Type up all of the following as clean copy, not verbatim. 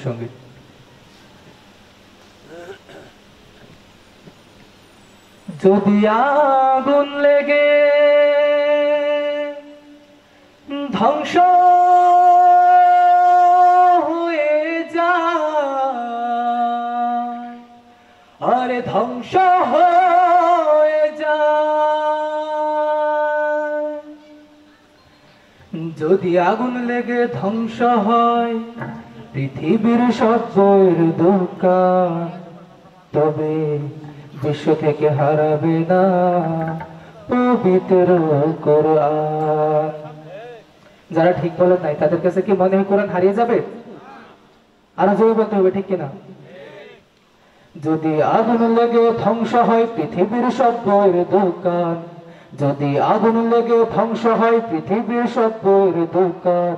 সঙ্গীত। যদি আগুন লেগে ধ্বংস হয়ে যায়, আরে ধ্বংস হয়ে যায়, যদি আগুন লেগে ধ্বংস হয় পৃথিবীর সব বইয়ের দোকান, তবে বিশ্ব থেকে হারাবে না পবিত্র কোরআন। যারা ঠিক বলেন নাই তাদের কাছে কি মনে হয় কোরআন হারিয়ে যাবে? আরো জোরে বলতে হবে, ঠিক কিনা? যদি আগুন লেগে ধ্বংস হয় পৃথিবীর সব বইয়ের দোকান, যদি আগুন লেগে ধ্বংস হয় পৃথিবীর সব বইয়ের দোকান,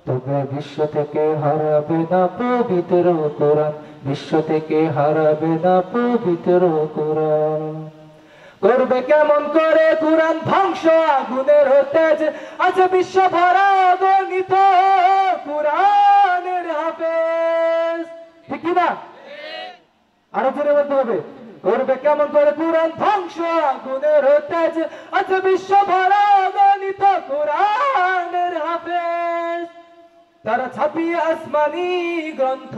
তবে বিশ্ব থেকে হারাবে না পবিত্র কোরআন, বিশ্ব থেকে হারাবে না পবিত্র কোরআন। করবে কেমন করে কোরআন ধ্বংস আগুনের তেজ, আছে বিশ্ব ভরা গণিত কোরআনের হাফেজ, ঠিক কিনা? আরো জোরে বলতে হবে, করবে কেমন করে কোরআন ধ্বংস আগুনের তেজ, আছে বিশ্ব ভরা গণিত কোরআনের হাফেজ। তারা ছাপিয়ে আসমানি গ্রন্থ,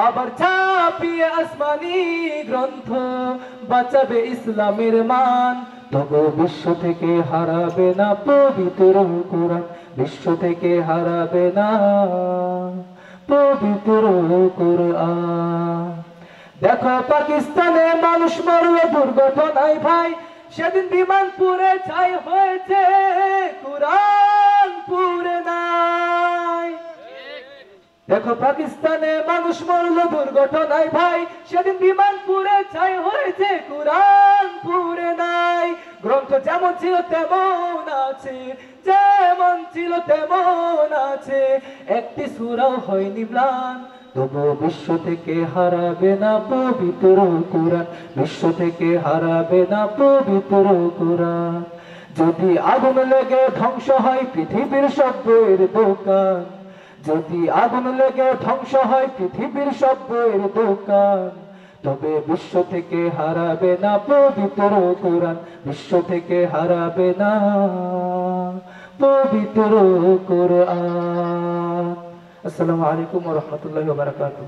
আবার ছাপিয়ে আসমানি গ্রন্থ, বাঁচাবে ইসলামের মান, তবু বিশ্ব থেকে হারাবে না পবিত্র কোরআন, বিশ্ব থেকে হারাবে না পবিত্র কোরআন। দেখো পাকিস্তানে মানুষ মরল দুর্ঘটনায় ভাই, সেদিন বিমান পুড়ে ছাই হয়েছে কোরআন পুড়ে নাই। দেখো পাকিস্তানে মানুষ মরল দুর্ঘটনায় ভাই, সেদিন বিমান পুড়ে ছাই হয়েছে কোরআন পুড়ে নাই। গ্রন্থ যেমন ছিল তেমন আছে, যেমন ছিল তেমন আছে, একটি সূরাও হয়নি ম্লান, তবু বিশ্ব থেকে হারাবে না পবিত্র কোরআন, বিশ্ব থেকে হারাবে না পবিত্র কোরআন। যদি আগুন লেগে ধ্বংস হয় পৃথিবীর সব বইয়ের দোকান, যদি আগুন লেগে ধ্বংস হয় পৃথিবীর সব বইয়ের দোকান, তবে বিশ্ব থেকে হারাবে না পবিত্র কোরআন, বিশ্ব থেকে হারাবে না পবিত্র কোরআন। আসসালামু আলাইকুম ওয়া রাহমাতুল্লাহি ওয়া বারাকাতুহু।